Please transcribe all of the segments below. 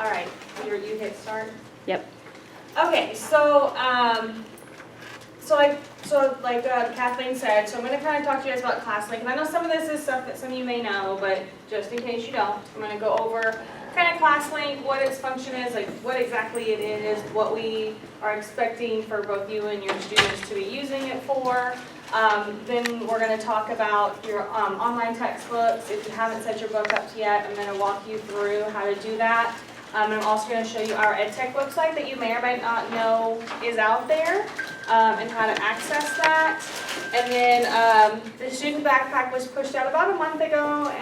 All right, you hit start. Yep. Okay, so like Kathleen said, so I'm going to kind of talk to you guys about Classlink, and I know some of this is stuff that some of you may know, but just in case you don't, I'm going to go over kind of Classlink, what its function is, like what exactly it is, what we are expecting for both you and your students to be using it for. Then we're going to talk about your online textbooks. If you haven't set your book up yet, I'm going to walk you through how to do that. And I'm also going to show you our EdTech website that you may or may not know is out there, and how to access that. And then the student backpack was pushed out about a month ago.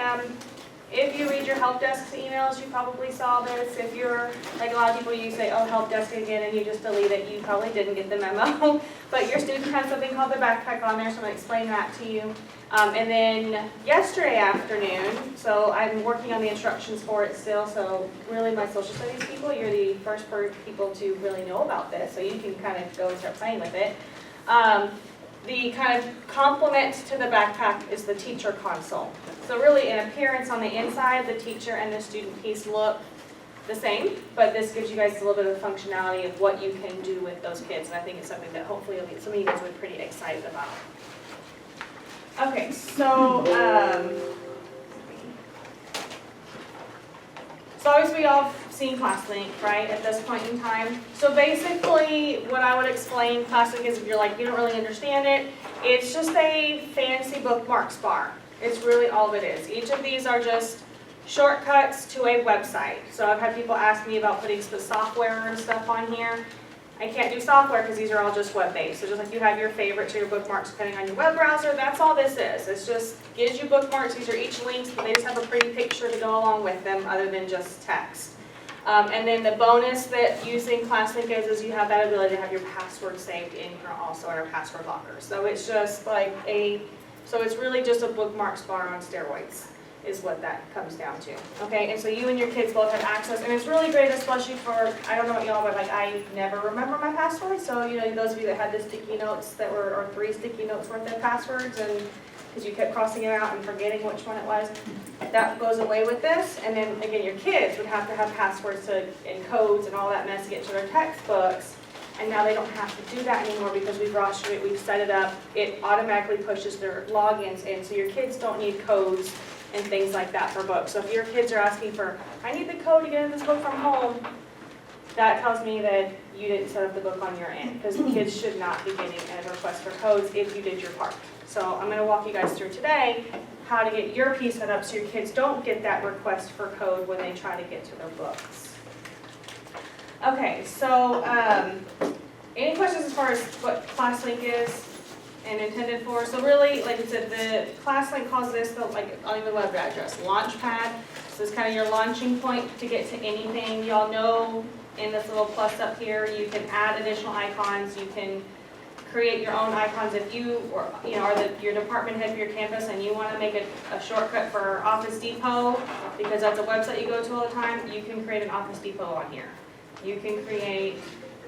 If you read your help desk's emails, you probably saw this. If you're, like a lot of people, you say, oh, help desk again, and you just delete it, you probably didn't get the memo. But your student has something called the backpack on there, so I'm going to explain that to you. And then yesterday afternoon, so I'm working on the instructions for it still, so really my social studies people, you're the first people to really know about this, so you can kind of go and start playing with it. The kind of complement to the backpack is the teacher console. So really in appearance on the inside, the teacher and the student piece look the same, but this gives you guys a little bit of functionality of what you can do with those kids, and I think it's something that hopefully some of you guys will be pretty excited about. Okay, so obviously we all have seen Classlink, right, at this point in time. So basically, what I would explain Classlink is, if you're like, you don't really understand it, it's just a fancy bookmarks bar. It's really all it is. Each of these are just shortcuts to a website. So I've had people ask me about putting some software and stuff on here. I can't do software because these are all just web-based. So just like you have your favorites or your bookmarks depending on your web browser, that's all this is. It's just gives you bookmarks. These are each links, but they just have a pretty picture to go along with them other than just text. And then the bonus that using Classlink is you have that ability to have your password saved in here also in our password locker. So it's just like so it's really just a bookmarks bar on steroids is what that comes down to. Okay, and so you and your kids both have access, and it's really great, especially for, I don't know what y'all, but like I never remember my password, so you know, those of you that had the sticky notes that were, or 3 sticky notes worth of passwords, and because you kept crossing it out and forgetting which one it was, that goes away with this. And then again, your kids would have to have passwords and codes and all that mess to get to their textbooks, and now they don't have to do that anymore because we've rostered it, we've set it up, it automatically pushes their logins in, so your kids don't need codes and things like that for books. So if your kids are asking for, I need the code to get in this book from home, that tells me that you didn't set up the book on your end, because the kids should not be getting a request for codes if you did your part. So I'm going to walk you guys through today how to get your piece set up so your kids don't get that request for code when they try to get to their books. Okay, so any questions as far as what Classlink is and intended for? So really, like I said, the Classlink calls this like on the web address, Launchpad. So it's kind of your launching point to get to anything. Y'all know in this little plus up here, you can add additional icons. You can create your own icons if you are your department head for your campus and you want to make a shortcut for Office Depot because that's a website you go to all the time. You can create an Office Depot on here. You can create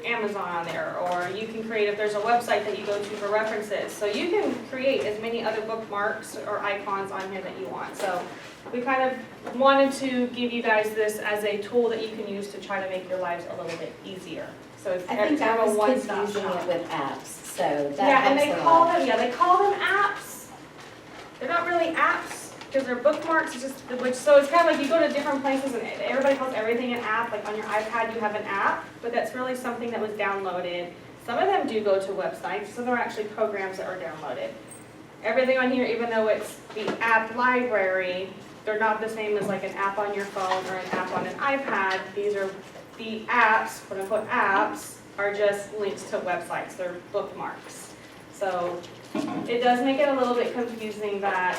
Amazon on there, or you can create, if there's a website that you go to for references. So you can create as many other bookmarks or icons on here that you want. So we kind of wanted to give you guys this as a tool that you can use to try to make your lives a little bit easier. So it's I think kind of a I was kids one-stop using shop. it with apps, so that Yeah, and helps they a call lot. them, they call them apps. They're not really apps because they're bookmarks. It's just, so it's kind of like you go to different places and everybody calls everything an app. Like on your iPad you have an app, but that's really something that was downloaded. Some of them do go to websites, some are actually programs that are downloaded. Everything on here, even though it's the app library, they're not the same as like an app on your phone or an app on an iPad. These are the apps, quote unquote apps, are just links to websites. They're bookmarks. So it does make it a little bit confusing that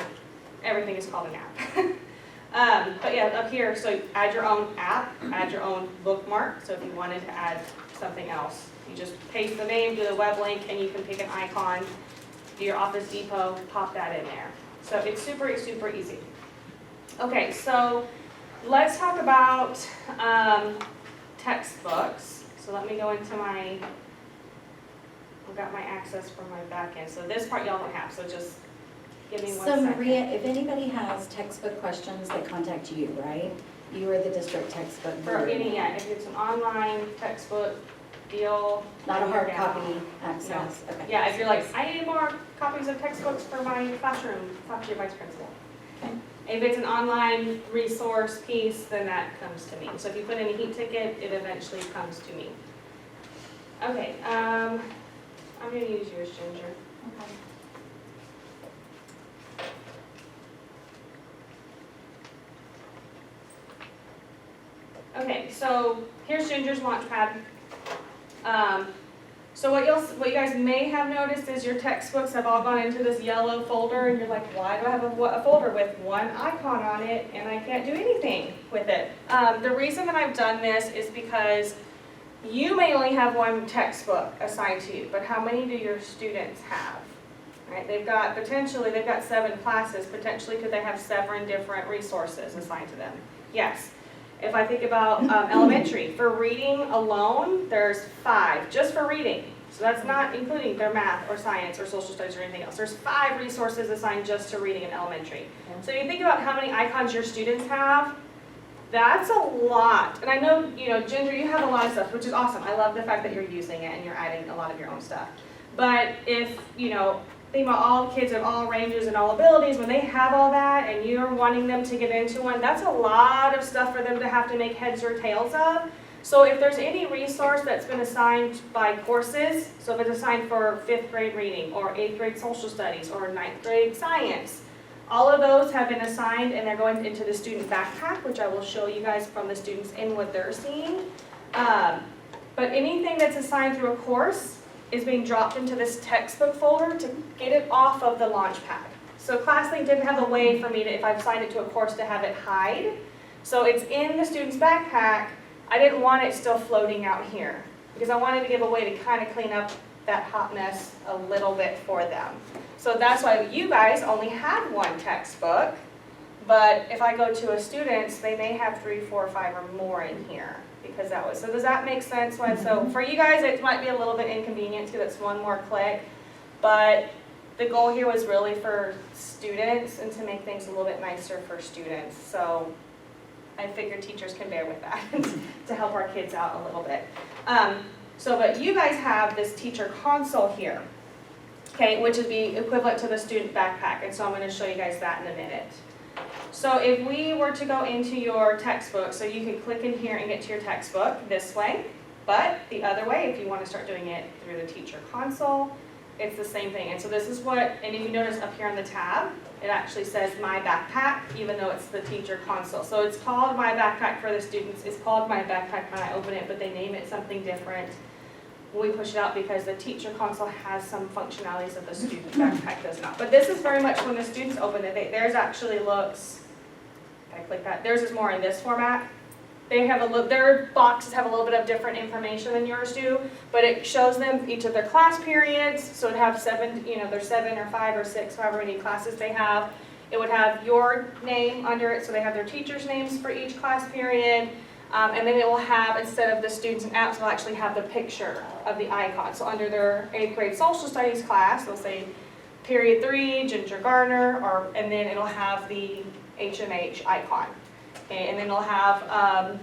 everything is called an app. But yeah, up here, so add your own app, add your own bookmark. So if you wanted to add something else, you just paste the name, do the web link, and you can pick an icon, do your Office Depot, pop that in there. So it's super, super easy. Okay, so let's talk about textbooks. So let me go into I've got my access from my back end. So this part y'all don't have, so just give me 1 So second. Maria, if anybody has textbook questions, they contact you, right? You are the district textbook. For guru. any, yeah, if it's an online textbook deal. Not a hard yeah. copy access, okay. Yeah, if you're like, I need more copies of textbooks for my classroom, talk to your vice principal. Okay. If it's an online resource piece, then that comes to me. So if you put in a heat ticket, it eventually comes to me. Okay, I'm gonna use yours, Ginger. Okay. Okay, so here's Ginger's Launchpad. So what you guys may have noticed is your textbooks have all gone into this yellow folder, and you're like, why do I have a folder with one icon on it and I can't do anything with it? The reason that I've done this is because you may only have one textbook assigned to you, but how many do your students have? Right? They've got 7 classes. Potentially, could they have 7 different resources assigned to them? Yes. If I think about elementary, for reading alone, there's 5, just for reading. So that's not including their math or science or social studies or anything else. There's 5 resources assigned just to reading in elementary. So you think about how many icons your students have, that's a lot. And I know, Ginger, you have a lot of stuff, which is awesome. I love the fact that you're using it and you're adding a lot of your own stuff. But if, think about all kids of all ranges and all abilities, when they have all that and you're wanting them to get into one, that's a lot of stuff for them to have to make heads or tails of. So if there's any resource that's been assigned by courses, so if it's assigned for 5th grade reading or 8th grade social studies or 9th grade science, all of those have been assigned and they're going into the student backpack, which I will show you guys from the students in what they're seeing. But anything that's assigned through a course is being dropped into this textbook folder to get it off of the Launchpad. So Classlink didn't have a way for me to, if I've assigned it to a course, to have it hide. So it's in the student's backpack. I didn't want it still floating out here because I wanted to give a way to kind of clean up that hot mess a little bit for them. So that's why you guys only had one textbook, but if I go to a student's, they may have 3, 4, 5 or more in here. Because that was, so does that make sense? So for you guys, it might be a little bit inconvenient because it's one more click, but the goal here was really for students and to make things a little bit nicer for students. So I figured teachers can bear with that to help our kids out a little bit. But you guys have this teacher console here, okay, which would be equivalent to the student backpack, and so I'm going to show you guys that in a minute. So if we were to go into your textbook, so you could click in here and get to your textbook this way, but the other way, if you want to start doing it through the teacher console, it's the same thing. And so this is what, and if you notice up here on the tab, it actually says My Backpack, even though it's the teacher console. So it's called My Backpack for the students. It's called My Backpack when I open it, but they name it something different when we push it out because the teacher console has some functionalities that the student backpack does not. But this is very much when the students open it. Theirs actually looks, can I click that? Theirs is more in this format. They have their boxes have a little bit of different information than yours do, but it shows them each of their class periods. So it'd have 7, there's 7 or 5 or 6, however many classes they have. It would have your name under it, so they have their teachers' names for each class period. And then it will have, instead of the students and apps, it'll actually have the picture of the icon. So under their 8th grade social studies class, they'll say period 3, Ginger Garner, and then it'll have the HMH icon. Okay, and then it'll have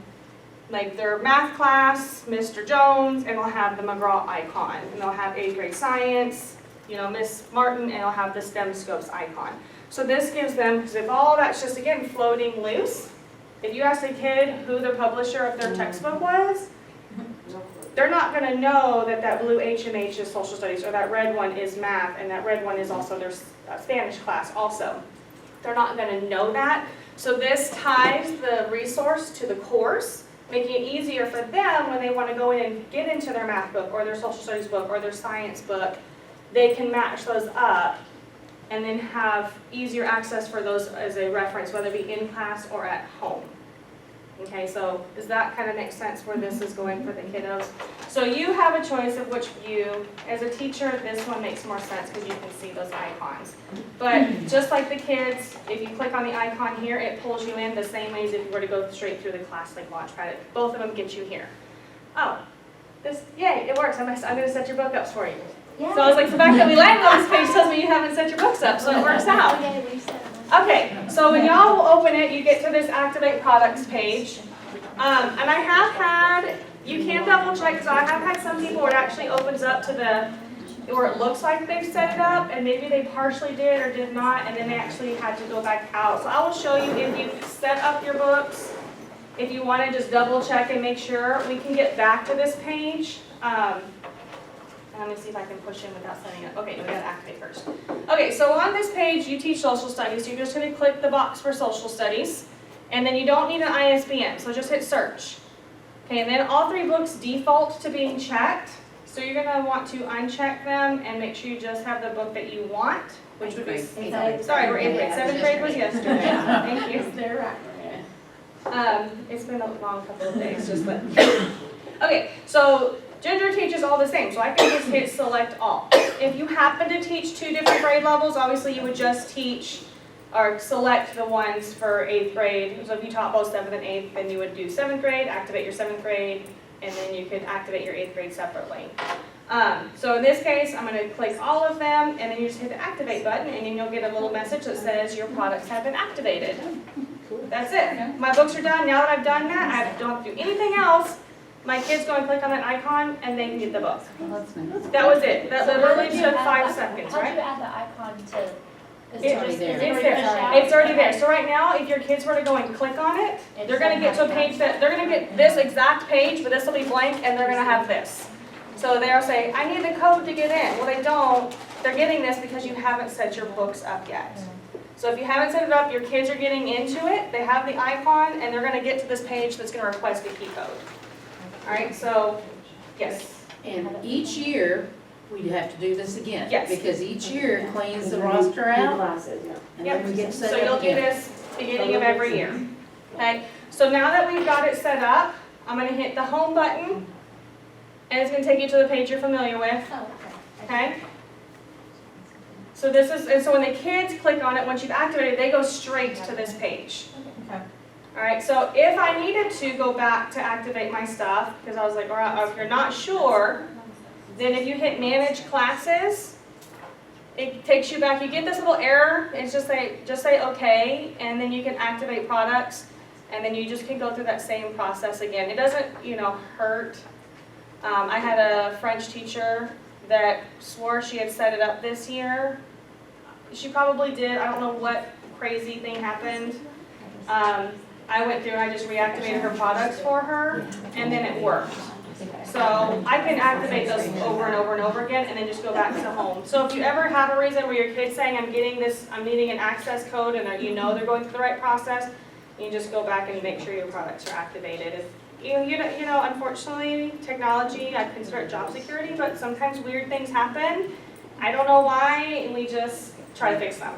like their math class, Mr. Jones, and it'll have the McGraw icon. And they'll have 8th grade science, Miss Martin, and it'll have the STEM scopes icon. So this gives them, because if all that's just, again, floating loose, if you ask a kid who the publisher of their textbook was, they're not going to know that blue HMH is social studies or that red one is math and that red one is also their Spanish class also. They're not going to know that. So this ties the resource to the course, making it easier for them when they want to go in and get into their math book or their social studies book or their science book. They can match those up and then have easier access for those as a reference, whether it be in class or at home. Okay, so does that kind of make sense where this is going for the kiddos? So you have a choice of which view. As a teacher, this one makes more sense because you can see those icons. But just like the kids, if you click on the icon here, it pulls you in the same way as if you were to go straight through the Classlink Launchpad. Both of them get you here. Oh, yay, it works. I'm going to set your book up for you. Yeah. So I was like, the fact that we landed on this page tells me you haven't set your books up, so it works out. Okay, so when y'all will open it, you get to this Activate Products page. And I have had, you can double check, because I have had some people where it actually opens up to where it looks like they've set it up, and maybe they partially did or did not, and then they actually had to go back out. So I will show you if you've set up your books. If you want to just double check and make sure, we can get back to this page. Let me see if I can push in without setting it. Okay, we gotta activate first. Okay, so on this page, you teach social studies. You're just gonna click the box for social studies, and then you don't need an ISBN, so just hit search. Okay, and then all 3 books default to being checked. So you're gonna want to uncheck them and make sure you just have the book that you want, which would be, sorry, we're 8th grade. 7th grade was yesterday. Thank you. They're right. It's been a long couple of days, just but. Okay, so Ginger teaches all the same, so I can just hit select all. If you happen to teach 2 different grade levels, obviously you would just teach or select the ones for 8th grade. So if you taught both 7th and 8th, then you would do 7th grade, activate your 7th grade, and then you could activate your 8th grade separately. So in this case, I'm going to click all of them, and then you just hit the activate button, and then you'll get a little message that says your products have been activated. That's it. My books are done. Now that I've done that, I don't have to do anything else. My kids go and click on that icon, and they can get the book. Well, that's nice. That was it. That literally took 5 seconds, How'd right? you add the icon to? It's already there. It's there. It's already there. So right now, if your kids were to go and click on it, they're going to get to a page that, they're going to get this exact page, but this will be blank, and they're going to have this. So they'll say, I need the code to get in. Well, they don't. They're getting this because you haven't set your books up yet. So if you haven't set it up, your kids are getting into it, they have the icon, and they're going to get to this page that's going to request a key code. All right, so, yes. And each year, we have to do this again. Yes. Because each year it cleans the roster out, Glasses, yeah. and then we get So set you'll up do again. this beginning of every year. Okay, so now that we've got it set up, I'm going to hit the home button, and it's going to take you to the page you're familiar with. Oh, Okay? So this is, and so when the kids click on it, once you've activated, they go straight to this page. All right, so if I needed to go back to activate my stuff, because I was like, all right, if you're not sure, then if you hit Manage Classes, it takes you back. You get this little error. It's just say OK, and then you can activate products, and then you just can go through that same process again. It doesn't, hurt. I had a French teacher that swore she had set it up this year. She probably did. I don't know what crazy thing happened. I went through and I just reactivated her products for her, and then it worked. So I can activate those over and over and over again, and then just go back to home. So if you ever have a reason where your kid's saying, I'm needing an access code, and they're going through the right process, you just go back and make sure your products are activated. Unfortunately, technology, I consider it job security, but sometimes weird things happen. I don't know why, and we just try to fix them.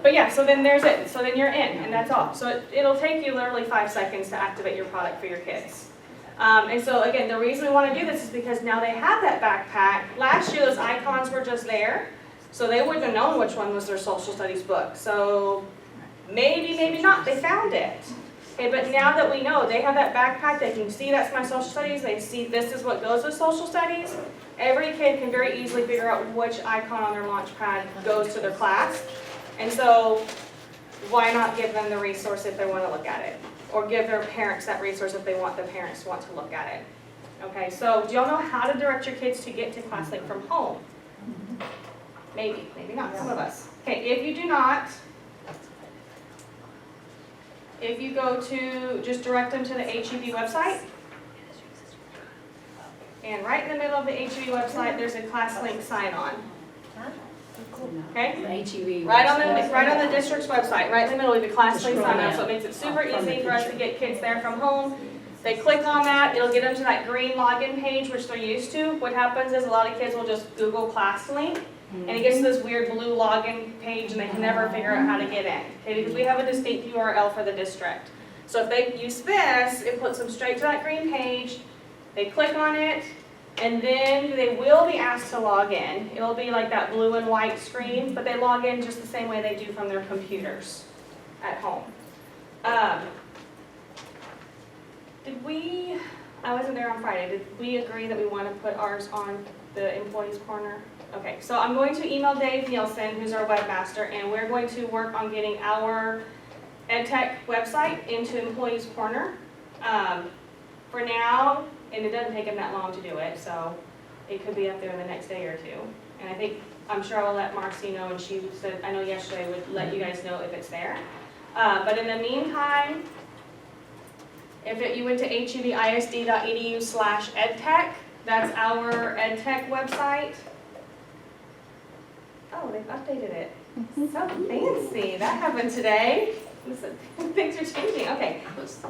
But yeah, so then there's it. So then you're in, and that's all. So it'll take you literally 5 seconds to activate your product for your kids. And so again, the reason we want to do this is because now they have that backpack. Last year, those icons were just there, so they wouldn't have known which one was their social studies book. So maybe, maybe not. They found it. Okay, but now that we know they have that backpack, they can see that's my social studies. They see this is what goes with social studies. Every kid can very easily figure out which icon on their launch pad goes to their class. And so why not give them the resource if they want to look at it? Or give their parents that resource if they want the parents to want to look at it. Okay, so do y'all know how to direct your kids to get to Classlink from home? Maybe, maybe not, some of us. Okay, if you do not, if you go to, just direct them to the HEB website. And right in the middle of the HEB website, there's a Classlink sign-on. Okay? The HEV. Right on the district's website, right in the middle of the Classlink sign-on. So it makes it super easy for us to get kids there from home. They click on that, it'll get them to that green login page, which they're used to. What happens is a lot of kids will just Google Classlink, and it gets to this weird blue login page, and they can never figure out how to get in. Okay, because we have a distinct URL for the district. So if they use this, it puts them straight to that green page. They click on it, and then they will be asked to log in. It'll be like that blue and white screen, but they log in just the same way they do from their computers at home. I wasn't there on Friday, did we agree that we want to put ours on the employees corner? Okay, so I'm going to email Dave Nielsen, who's our webmaster, and we're going to work on getting our EdTech website into employees corner. For now, and it doesn't take him that long to do it, so it could be up there in the next day or two. And I'm sure I will let Marcy know, and she said, I know yesterday would let you guys know if it's there. But in the meantime, if you went to hebisd.edu/edtech, that's our EdTech website. Oh, they've updated it. So fancy. That happened today. Listen, things are changing. Okay,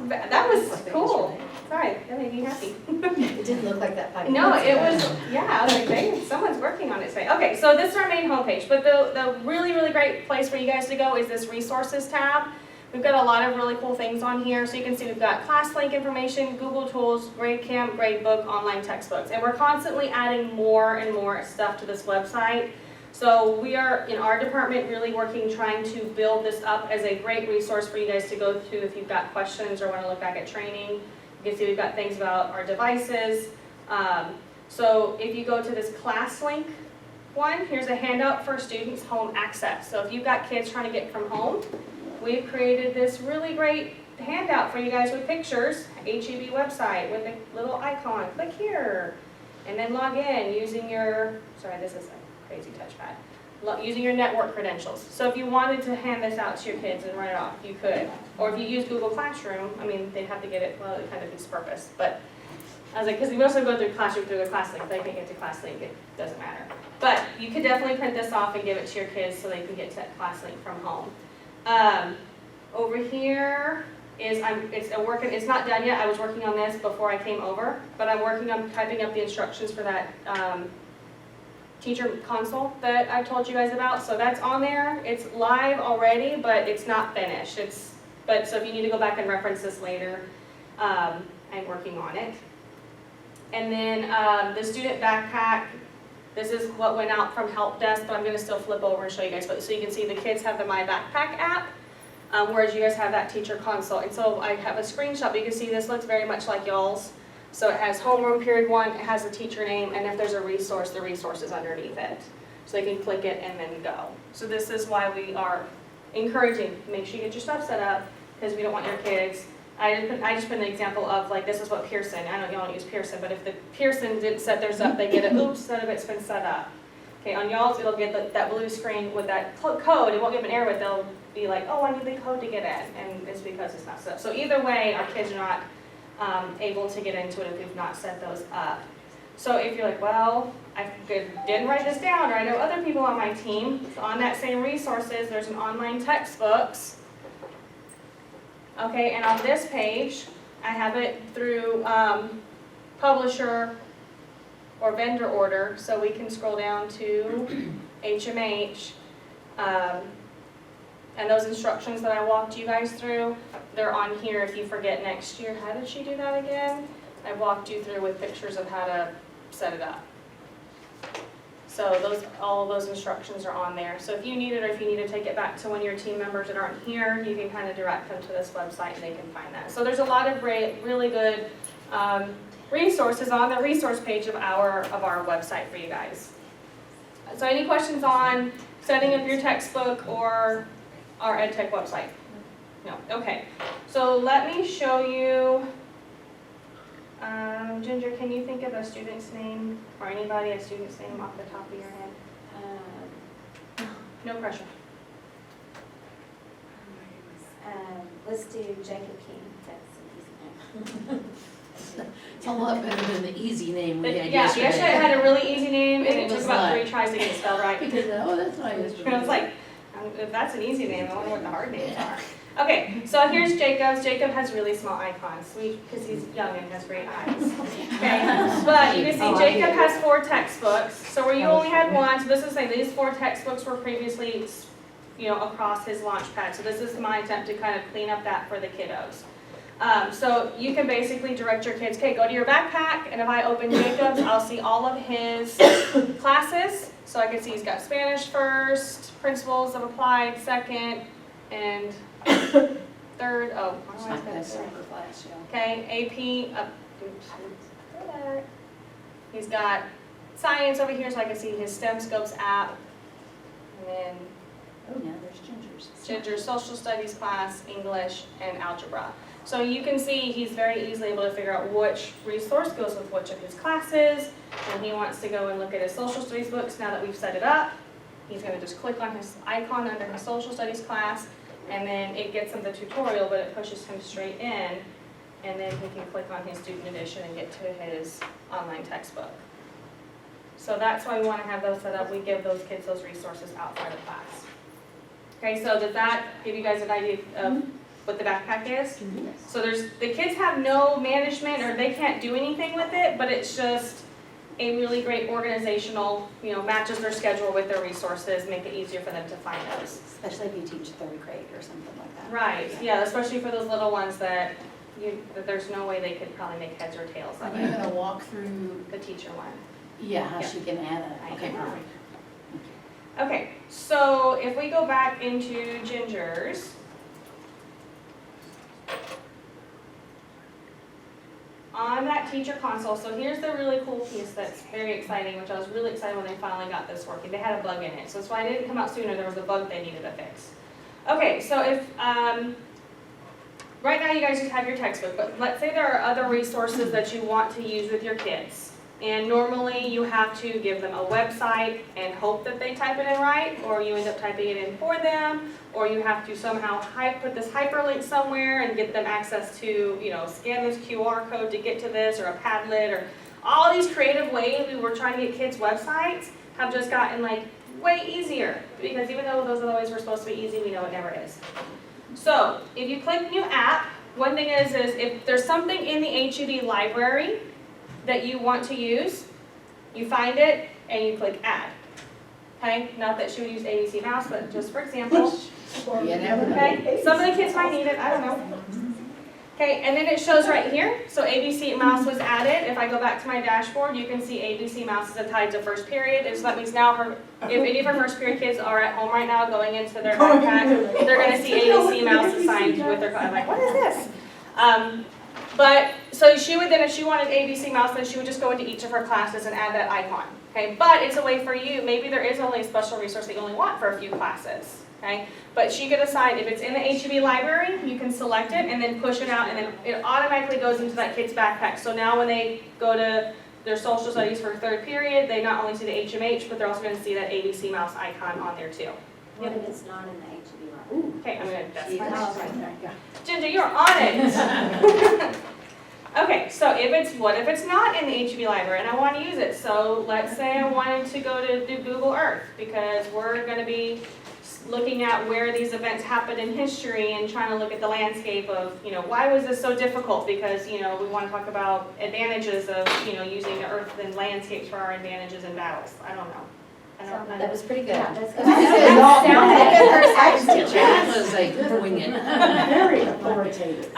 that was cool. Sorry, that made me happy. It didn't look like that 5 No, minutes it ago. was, yeah, I was like, dang, someone's working on it today. Okay, so this is our main homepage, but the really, really great place for you guys to go is this resources tab. We've got a lot of really cool things on here. So you can see we've got Classlink information, Google Tools, Gradecamp, Gradebook, online textbooks. And we're constantly adding more and more stuff to this website. So we are, in our department, really working, trying to build this up as a great resource for you guys to go to if you've got questions or want to look back at training. You can see we've got things about our devices. So if you go to this Classlink one, here's a handout for students' home access. So if you've got kids trying to get from home, we've created this really great handout for you guys with pictures, HEB website with a little icon. Click here, and then log in using your, sorry, this is a crazy touchpad, using your network credentials. So if you wanted to hand this out to your kids and write it off, you could. Or if you use Google Classroom, I mean, they'd have to get it, well, it kind of defeats purpose. But I was like, because we also go through Classroom through the Classlink. If they can't get to Classlink, it doesn't matter. But you could definitely print this off and give it to your kids so they can get to Classlink from home. Over here is, it's not done yet. I was working on this before I came over, but I'm working on typing up the instructions for that teacher console that I told you guys about. So that's on there. It's live already, but it's not finished. So if you need to go back and reference this later, I'm working on it. And then the student backpack. This is what went out from Help Desk, but I'm going to still flip over and show you guys. But so you can see the kids have the My Backpack app, whereas you guys have that teacher console. And so I have a screenshot, but you can see this looks very much like y'all's. So it has homeroom period 1, it has the teacher name, and if there's a resource, the resource is underneath it. So they can click it and then go. So this is why we are encouraging, make sure you get your stuff set up, because we don't want your kids. I just put an example of, like, this is what Pearson, I know y'all don't use Pearson, but if the Pearson didn't set theirs up, they get a oops, none of it's been set up. Okay, on y'all's, it'll get that blue screen with that code. It won't give an error, but they'll be like, oh, I need the code to get in, and it's because it's not set up. So either way, our kids are not able to get into it if we've not set those up. So if you're like, well, I didn't write this down, or I know other people on my team, so on that same resources, there's an online textbooks. Okay, and on this page, I have it through publisher or vendor order, so we can scroll down to HMH. And those instructions that I walked you guys through, they're on here if you forget next year. How did she do that again? I walked you through with pictures of how to set it up. So all of those instructions are on there. So if you need it, or if you need to take it back to one of your team members that aren't here, you can kind of direct them to this website and they can find that. So there's a lot of really good resources on the resource page of our website for you guys. So any questions on setting up your textbook or our EdTech website? No? Okay. So let me show you, Ginger, can you think of a student's name, or anybody, a student's name off the top of your head? No pressure. Let's do Jacob King. That's an easy name. It's a lot better than the easy name we had Yeah, yesterday yesterday. I had a really easy name, and it It took was about like- 3 tries to get it spelled right. Because, oh, that's not yesterday. And I was like, if that's an easy name, I wonder what the hard names are. Okay, so here's Jacob's. Jacob has really small icons, because he's young and has great eyes. Okay, but you can see Jacob has 4 textbooks. So where you only had 1, so this is saying these 4 textbooks were previously, across his launch pad. So this is my attempt to kind of clean up that for the kiddos. So you can basically direct your kids, okay, go to your backpack, and if I open Jacob's, I'll see all of his classes. So I can see he's got Spanish first, Principles of Applied second, and third, oh, It's I like don't know that soccer class, yeah. okay, AP, oops, go back. He's got science over here, so I can see his STEM Scopes app. And then Oh, now there's Ginger's. Ginger's social studies class, English, and algebra. So you can see he's very easily able to figure out which resource goes with which of his classes. When he wants to go and look at his social studies books, now that we've set it up, he's going to just click on his icon under his social studies class, and then it gets him the tutorial, but it pushes him straight in, and then he can click on his student edition and get to his online textbook. So that's why we want to have those set up. We give those kids those resources outside of class. Okay, so does that give you guys an idea of what the backpack is? So the kids have no management, or they can't do anything with it, but it's just a really great organizational, matches their schedule with their resources, make it easier for them to find those. Especially if you teach third grade or something like that. Right, yeah, especially for those little ones that there's no way they could probably make heads or tails of Are you it. gonna walk through, The teacher one. yeah, how Yeah. she can add I a, okay, can. perfect. Okay, so if we go back into Ginger's, on that teacher console, so here's the really cool piece that's very exciting, which I was really excited when they finally got this working. They had a bug in it, so that's why it didn't come out sooner. There was a bug they needed to fix. Okay, so if, right now you guys just have your textbook, but let's say there are other resources that you want to use with your kids. And normally you have to give them a website and hope that they type it in right, or you end up typing it in for them, or you have to somehow put this hyperlink somewhere and get them access to, scan this QR code to get to this, or a Padlet, or all these creative ways we were trying to get kids' websites have just gotten way easier, because even though those are the ways we're supposed to be easy, we know it never is. So if you click new app, one thing is if there's something in the HEB library that you want to use, you find it and you click add. Okay, not that she would use ABC Mouse, but just for example. You never know. Okay, some of the kids might need it, I don't know. Okay, and then it shows right here, so ABC Mouse was added. If I go back to my dashboard, you can see ABC Mouse is tied to first period, and so that means now if any of her first period kids are at home right now going into their backpack, they're gonna see ABC Mouse assigned with their, I'm like, what is this? But, so she would then, if she wanted ABC Mouse, then she would just go into each of her classes and add that icon, okay? But it's a way for you, maybe there is only a special resource that you only want for a few classes, okay? But she could assign, if it's in the HEB library, you can select it and then push it out, and then it automatically goes into that kid's backpack. So now when they go to their social studies for third period, they not only see the HMH, but they're also gonna see that ABC Mouse icon on there too. What if it's not in the HEB library? Okay, I'm gonna, that's She fine. is. Ginger, you're on it. Okay, so what if it's not in the HEB library and I want to use it? So let's say I wanted to go to do Google Earth, because we're going to be looking at where these events happened in history and trying to look at the landscape of, why was this so difficult? Because, we want to talk about advantages of, using the earth and landscapes for our advantages in battles. I don't know. That was pretty good. Yeah, that's good. That Sounded like a good first science teacher. That was a good winging. Very authoritative.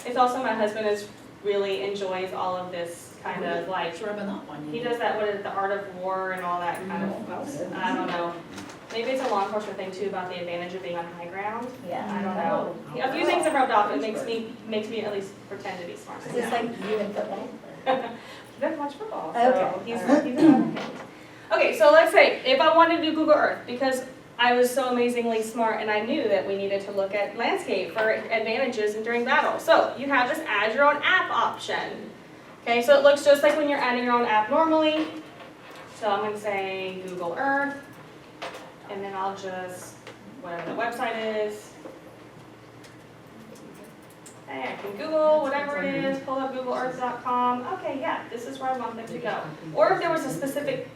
It's also my husband really enjoys all of this kind of It's rubbing off on he you. does that, what is it, the art of war and all that kind of, I don't know. Maybe it's a law enforcement thing too, about the advantage of being on high ground. Yeah. I don't know. A few things have rubbed off, it makes me at least pretend to be smart. Is this like you in football? He doesn't watch football, so Okay. he's an Okay, so let's say, if I wanted to do Google Earth, because I was so amazingly smart and I knew that we needed to look at landscape for advantages and during battle. So you have this add your own app option. Okay, so it looks just like when you're adding your own app normally. So I'm going to say Google Earth, and then I'll just, whatever the website is. Okay, I can Google whatever it is, pull up googleearth.com. Okay, yeah, this is where I want them to go. Or if there was a specific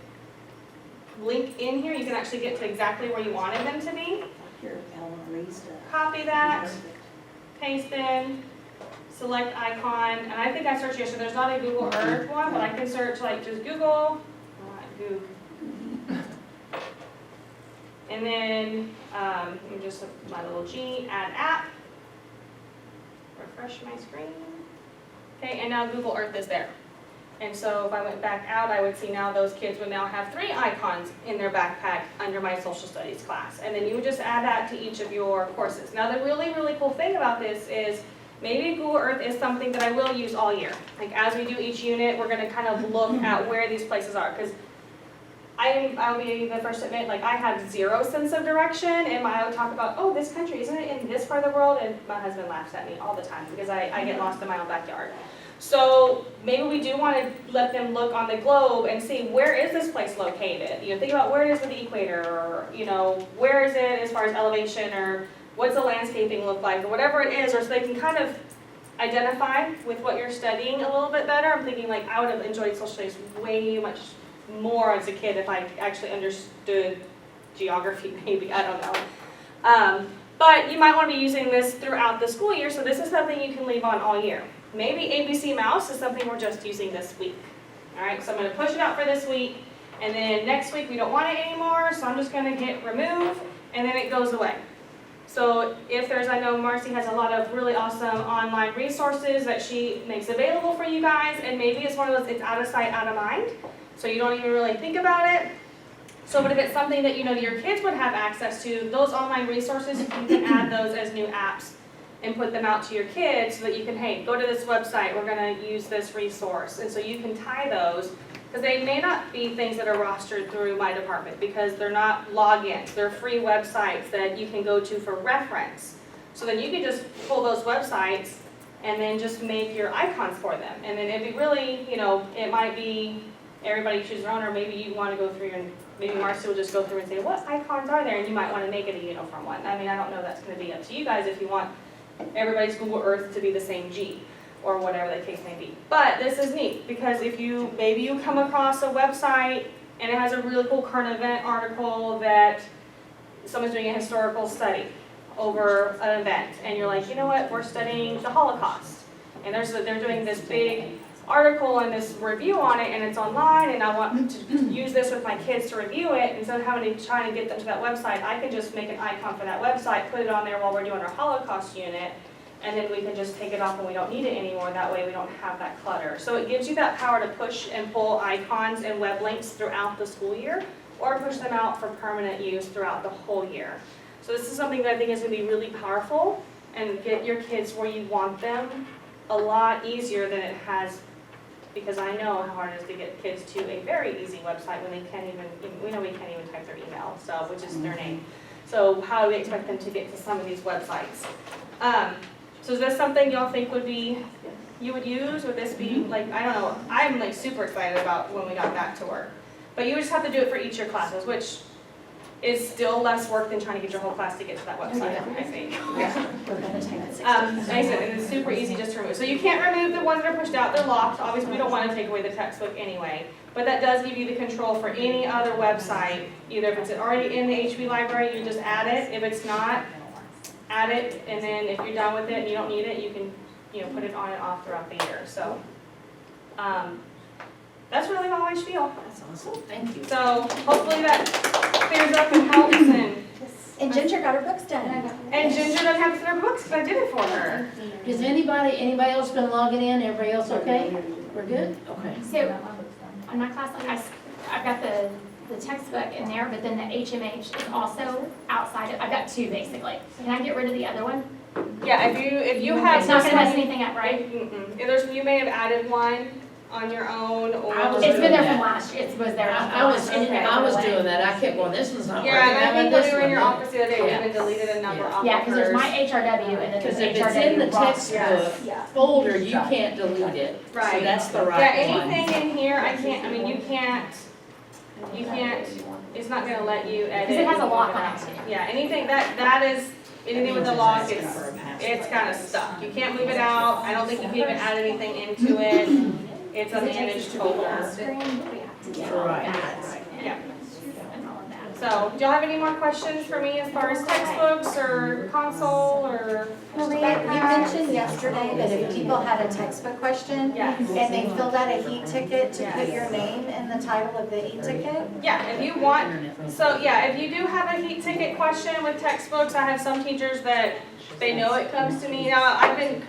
link in here, you can actually get to exactly where you wanted them to be. Here, Eleanor stuff. Copy that, paste in, select icon, and I think I searched yesterday, there's not a Google Earth one, but I can search just Google, and then just my little G, add app, refresh my screen. Okay, and now Google Earth is there. And so if I went back out, I would see now those kids would now have 3 icons in their backpack under my social studies class. And then you would just add that to each of your courses. Now the really, really cool thing about this is maybe Google Earth is something that I will use all year. Like as we do each unit, we're gonna kind of look at where these places are, because I'll be the first to admit, like I have zero sense of direction, and I would talk about, oh, this country, isn't it in this part of the world? And my husband laughs at me all the time, because I get lost in my own backyard. So maybe we do want to let them look on the globe and see, where is this place located? You know, think about where it is with the equator, or, you know, where is it as far as elevation, or what's the landscaping look like, or whatever it is, or so they can kind of identify with what you're studying a little bit better. I'm thinking like I would have enjoyed social studies way much more as a kid if I actually understood geography, maybe, I don't know. But you might want to be using this throughout the school year, so this is something you can leave on all year. Maybe ABC Mouse is something we're just using this week. All right, so I'm going to push it out for this week, and then next week we don't want it anymore, so I'm just going to hit remove, and then it goes away. So if there's, I know Marcy has a lot of really awesome online resources that she makes available for you guys, and maybe it's one of those, it's out of sight, out of mind, so you don't even really think about it. So but if it's something that you know your kids would have access to, those online resources, you can add those as new apps and put them out to your kids so that you can, hey, go to this website, we're going to use this resource. And so you can tie those, because they may not be things that are rostered through my department, because they're not logins. They're free websites that you can go to for reference. So then you can just pull those websites and then just make your icons for them. And then it'd be really, you know, it might be everybody choose their own, or maybe you want to go through and maybe Marcy will just go through and say, what icons are there? And you might want to make it a uniform one. I mean, I don't know, that's going to be up to you guys if you want everybody's Google Earth to be the same G, or whatever the case may be. But this is neat, because if you, maybe you come across a website and it has a really cool current event article that someone's doing a historical study over an event, and you're like, you know what, we're studying the Holocaust, and they're doing this big article and this review on it, and it's online, and I want to use this with my kids to review it. Instead of having to try to get them to that website, I can just make an icon for that website, put it on there while we're doing our Holocaust unit, and then we can just take it off when we don't need it anymore. That way we don't have that clutter. So it gives you that power to push and pull icons and web links throughout the school year, or push them out for permanent use throughout the whole year. So this is something that I think is going to be really powerful and get your kids where you want them a lot easier than it has, because I know how hard it is to get kids to a very easy website when they can't even, we know we can't even type their email, so, which is their name. So how do we expect them to get to some of these websites? So is this something y'all think would be, you would use? Would this be like, I don't know, I'm like super excited about when we got back to work. But you just have to do it for each of your classes, which is still less work than trying to get your whole class to get to that website, I think. Yeah. We're gonna take it 6 Like I said, and it's super easy just to remove. So you can't remove the ones that are pushed out, they're locked. Obviously, we don't want to take away the textbook anyway. But that does give you the control for any other website. Either if it's already in the HB library, you just add it. If it's not, add it. And then if you're done with it and you don't need it, you can, you know, put it on and off throughout the year. So that's really how I feel. That's awesome, thank you. So hopefully that clears up and helps. And Ginger got her books done. And Ginger doesn't have to send her books because I did it for her. Does anybody else been logging in? Everybody else okay? We're good? Okay. So, on my class, I've got the textbook in there, but then the HMH is also outside of, I've got two basically. Can I get rid of the other one? Yeah, if you have. It's not gonna mess anything up, right? You may have added one on your own, or. It's been there from last year, it was there. I was doing that, I kept going, this one's not working. Yeah, and I think when we were in your one. office the other day, we even deleted a number off of Yeah, because there's my hers. HRW and then Because there's if it's in the HRW textbook folder, you can't delete it. So Right. that's the Yeah, right one. anything in here, I mean, you can't, it's not gonna let you edit. Because it has a lock on it too. Yeah, anything, that is, anything with the lock, it's kind of stuck. You can't move it out, I don't think you can even add anything into it. It's a managed folder. Right. Yeah. So, do y'all have any more questions for me as far as textbooks or console or? Maria, you mentioned yesterday that if people had a textbook question Yes. and they filled out a heat ticket to put Yes. your name in the title of the heat ticket. Yeah, if you want, so yeah, if you do have a heat ticket question with textbooks, I have some teachers that they know it comes to me. Now, I've been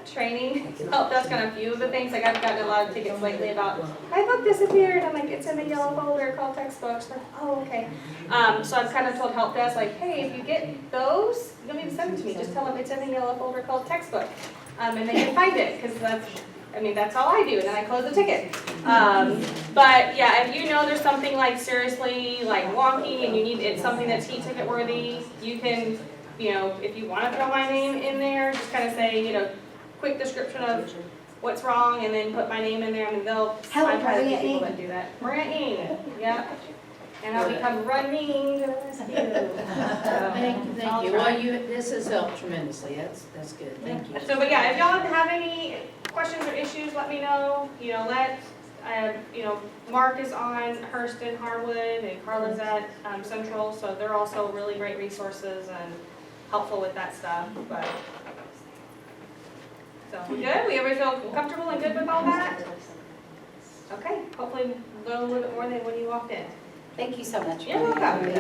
training, help desk on a few of the things. Like I've gotten a lot of tickets lately about, my book disappeared. I'm like, it's in the yellow folder called textbooks. Like, oh, okay. okay? So I've kind of told help desk, like, hey, if you get those, you don't need to send them to me, just tell them it's in a yellow folder called textbook. And they can find it, because that's all I do, and then I close the ticket. But yeah, if you know there's something like seriously like wonky and it's something that's heat ticket worthy, you can, if you want to throw my name in there, just kind of say, quick description of what's wrong, and then put my name in there, and they'll find Maria people Ing. that do that. Maria Ing, yeah. And I'll become running to the rescue. Thank you. Well, this has helped tremendously. That's good. Thank you. So, but yeah, if y'all have any questions or issues, let me know. Mark is on Hurston, Harwood, and Carla's at Central, so they're also really great resources and helpful with that stuff. But so we good? We everybody feel comfortable and good with all that? Okay. Hopefully, learn a little bit more than when you walked in. Thank you so much. You're welcome.